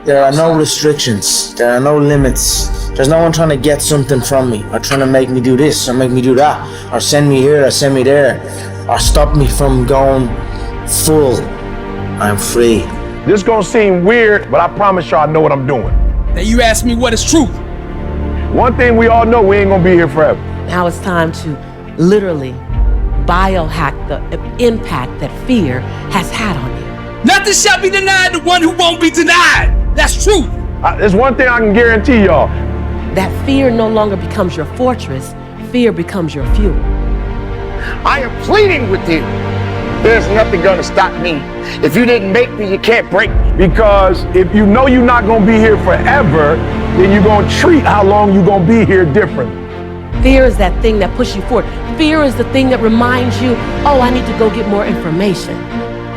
There are no restrictions. There are no limits. There's no one trying to get something from me, or trying to make me do this, or make me do that, or send me here, or send me there, or stop me from going full. I'm free. This gonna seem weird, but I promise y'all I know what I'm doing. Now you ask me what is truth. One thing we all know, we ain't gonna be here forever. Now it's time to literally biohack the impact that fear has had on you. Nothing shall be denied the one who won't be denied. That's truth. There's one thing I can guarantee y'all. That fear no longer becomes your fortress, fear becomes your fuel. I am pleading with you. There's nothing gonna stop me. If you didn't make me, you can't break me. Because if you know you're not gonna be here forever, then you're gonna treat how long you're gonna be here different. Fear is that thing that pushes you forward. Fear is the thing that reminds you, oh, I need to go get more information.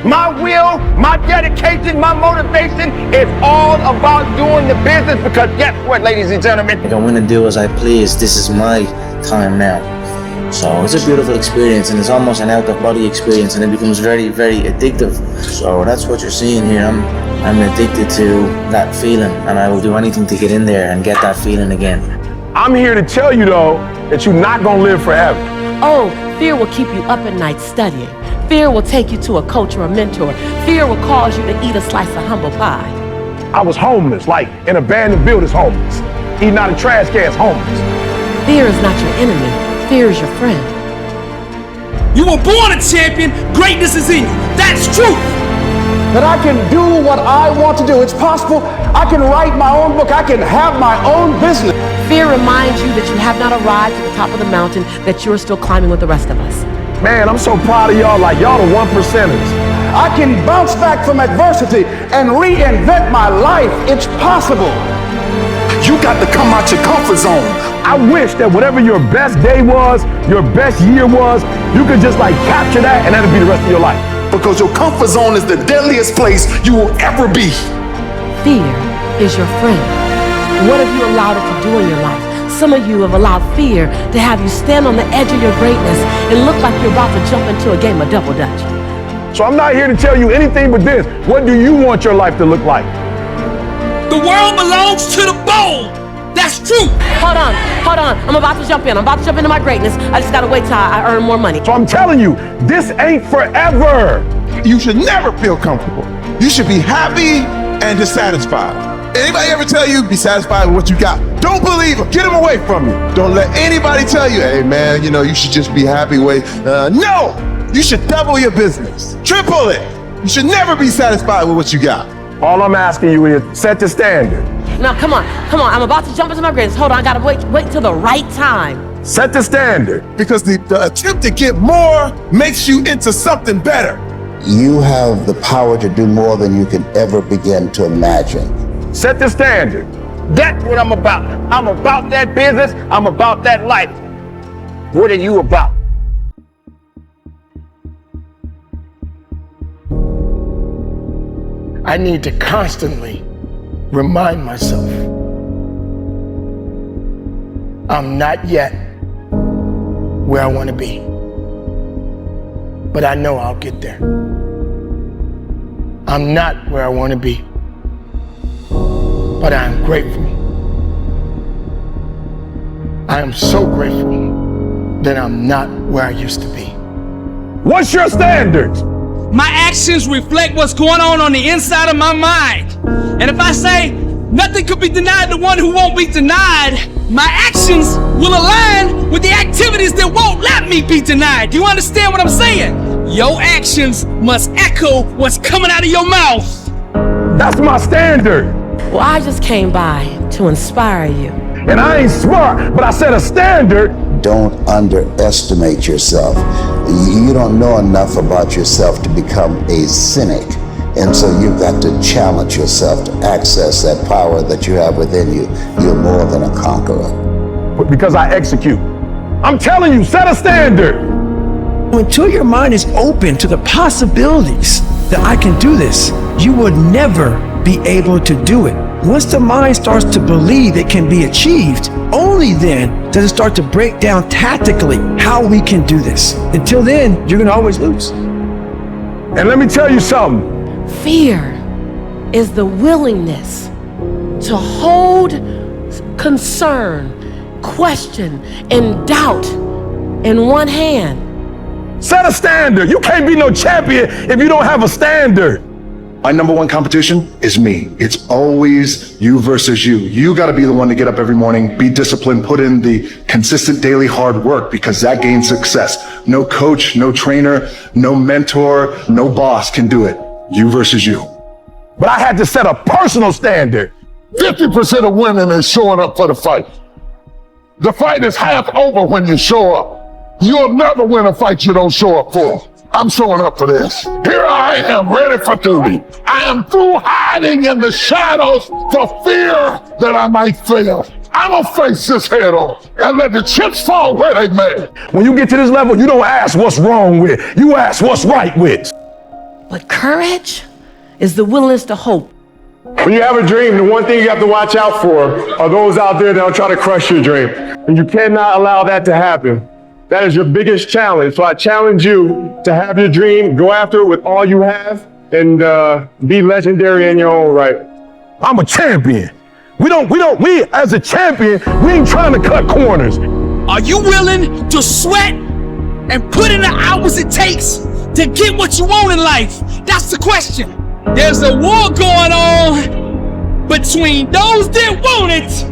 My will, my dedication, my motivation is all about doing the business, because guess what, ladies and gentlemen? Like, I want to do as I please. This is my time now. So it's a beautiful experience, and it's almost an out-of-body experience, and it becomes very, very addictive. So that's what you're seeing here. I'm addicted to that feeling, and I will do anything to get in there and get that feeling again. I'm here to tell you though, that you're not gonna live forever. Oh, fear will keep you up at night studying. Fear will take you to a coach or a mentor. Fear will cause you to eat a slice of humble pie. I was homeless, like in abandoned buildings homeless. Eating out of trash cans homeless. Fear is not your enemy. Fear is your friend. You were born a champion. Greatness is in you. That's truth. That I can do what I want to do. It's possible. I can write my own book. I can have my own business. Fear reminds you that you have not arrived at the top of the mountain, that you're still climbing with the rest of us. Man, I'm so proud of y'all, like y'all the 1%ers. I can bounce back from adversity and reinvent my life. It's possible. You got to come out your comfort zone. I wish that whatever your best day was, your best year was, you could just like capture that and that'd be the rest of your life. Because your comfort zone is the deadliest place you will ever be. Fear is your friend. What have you allowed it to do in your life? Some of you have allowed fear to have you stand on the edge of your greatness and look like you're about to jump into a game of double dutch. So I'm not here to tell you anything but this. What do you want your life to look like? The world belongs to the bold. That's true. Hold on. I'm about to jump in. I'm about to jump into my greatness. I just gotta wait till I earn more money. So I'm telling you, this ain't forever. You should never feel comfortable. You should be happy and dissatisfied. Anybody ever tell you be satisfied with what you got? Don't believe them. Get them away from you. Don't let anybody tell you, hey man, you should just be happy with. No, you should double your business, triple it. You should never be satisfied with what you got. All I'm asking you is set the standard. Now, come on. I'm about to jump into my greatness. Hold on, I gotta wait till the right time. Set the standard. Because the attempt to get more makes you into something better. You have the power to do more than you can ever begin to imagine. Set the standard. That's what I'm about. I'm about that business. I'm about that life. What are you about? I need to constantly remind myself I'm not yet where I want to be, but I know I'll get there. I'm not where I want to be, but I am grateful. I am so grateful that I'm not where I used to be. What's your standards? My actions reflect what's going on the inside of my mind. And if I say nothing could be denied the one who won't be denied, my actions will align with the activities that won't let me be denied. Do you understand what I'm saying? Your actions must echo what's coming out of your mouth. That's my standard. Well, I just came by to inspire you. And I ain't smart, but I set a standard. Don't underestimate yourself. You don't know enough about yourself to become a cynic. And so you've got to challenge yourself to access that power that you have within you. You're more than a conqueror. Because I execute. I'm telling you, set a standard. Until your mind is open to the possibilities that I can do this, you would never be able to do it. Once the mind starts to believe it can be achieved, only then does it start to break down tactically how we can do this. Until then, you're gonna always lose. And let me tell you something. Fear is the willingness to hold concern, question, and doubt in one hand. Set a standard. You can't be no champion if you don't have a standard. My number one competition is me. It's always you versus you. You got to be the one to get up every morning, be disciplined, put in the consistent daily hard work, because that gains success. No coach, no trainer, no mentor, no boss can do it. You versus you. But I had to set a personal standard. 50% of women is showing up for the fight. The fight is half over when you show up. You'll never win a fight you don't show up for. I'm showing up for this. Here I am, ready for duty. I am through hiding in the shadows for fear that I might fail. I'm gonna face this head on and let the chips fall where they may. When you get to this level, you don't ask what's wrong with, you ask what's right with. But courage is the willingness to hope. When you have a dream, the one thing you have to watch out for are those out there that'll try to crush your dream. And you cannot allow that to happen. That is your biggest challenge. So I challenge you to have your dream, go after it with all you have, and be legendary in your own right. I'm a champion. We as a champion, we ain't trying to cut corners. Are you willing to sweat and put in the hours it takes to get what you want in life? That's the question. There's a war going on between those that want it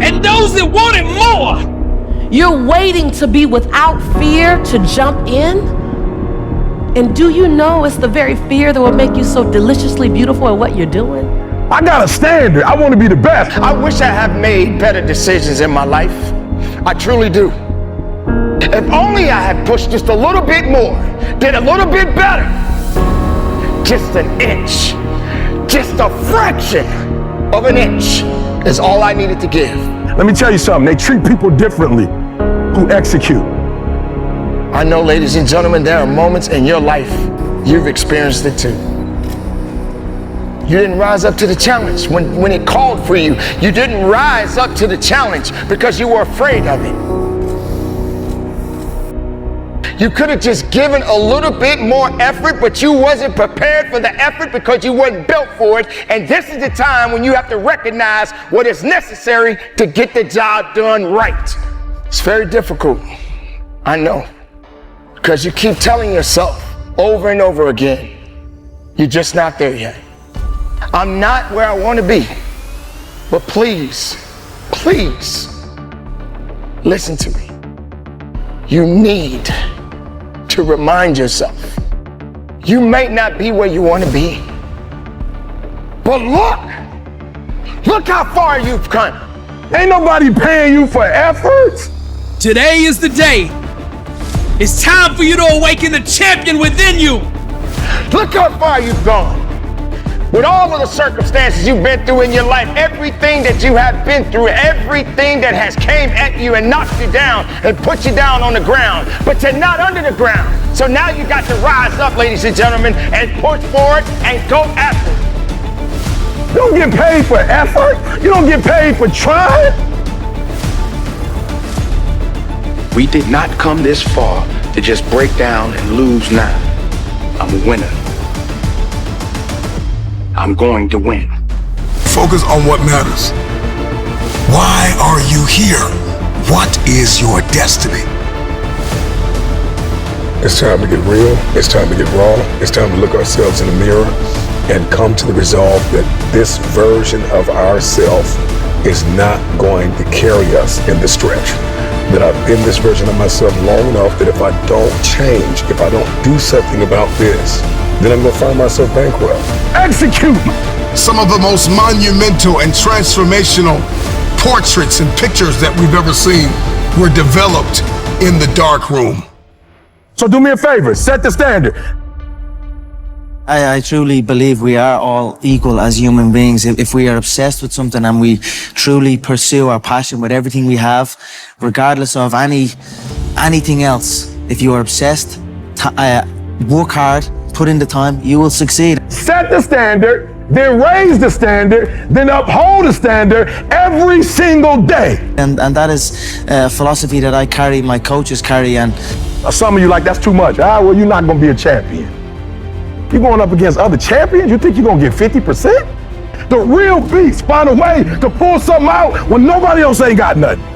and those that want it more. You're waiting to be without fear to jump in? And do you know it's the very fear that will make you so deliciously beautiful at what you're doing? I got a standard. I want to be the best. I wish I had made better decisions in my life. I truly do. If only I had pushed just a little bit more, did a little bit better. Just an inch, just a fraction of an inch is all I needed to give. Let me tell you something. They treat people differently who execute. I know, ladies and gentlemen, there are moments in your life you've experienced it too. You didn't rise up to the challenge when it called for you. You didn't rise up to the challenge because you were afraid of it. You could have just given a little bit more effort, but you wasn't prepared for the effort because you weren't built for it. And this is the time when you have to recognize what is necessary to get the job done right. It's very difficult, I know, because you keep telling yourself over and over again, you're just not there yet. I'm not where I want to be, but please, please, listen to me. You need to remind yourself, you may not be where you want to be, but look how far you've come. Ain't nobody paying you for effort. Today is the day. It's time for you to awaken the champion within you. Look how far you've gone. With all of the circumstances you've been through in your life, everything that you have been through, everything that has came at you and knocked you down and put you down on the ground, but you're not under the ground. So now you got to rise up, ladies and gentlemen, and push forward and go after it. You don't get paid for effort. You don't get paid for trying. We did not come this far to just break down and lose now. I'm a winner. I'm going to win. Focus on what matters. Why are you here? What is your destiny? It's time to get real. It's time to get raw. It's time to look ourselves in the mirror and come to the resolve that this version of ourselves is not going to carry us in the stretch. That I've been this version of myself long enough that if I don't change, if I don't do something about this, then I'm going to find myself bankrupt. Execute! Some of the most monumental and transformational portraits and pictures that we've ever seen were developed in the dark room. So do me a favor, set the standard. I truly believe we are all equal as human beings. If we are obsessed with something and we truly pursue our passion with everything we have, regardless of anything else, if you are obsessed, work hard, put in the time, you will succeed. Set the standard, then raise the standard, then uphold the standard every single day. And that is a philosophy that I carry, my coaches carry. And some of you like, that's too much. Well, you're not going to be a champion. You're going up against other champions? You think you're going to get 50%? The real beasts find a way to pull something out when nobody else ain't got nothing.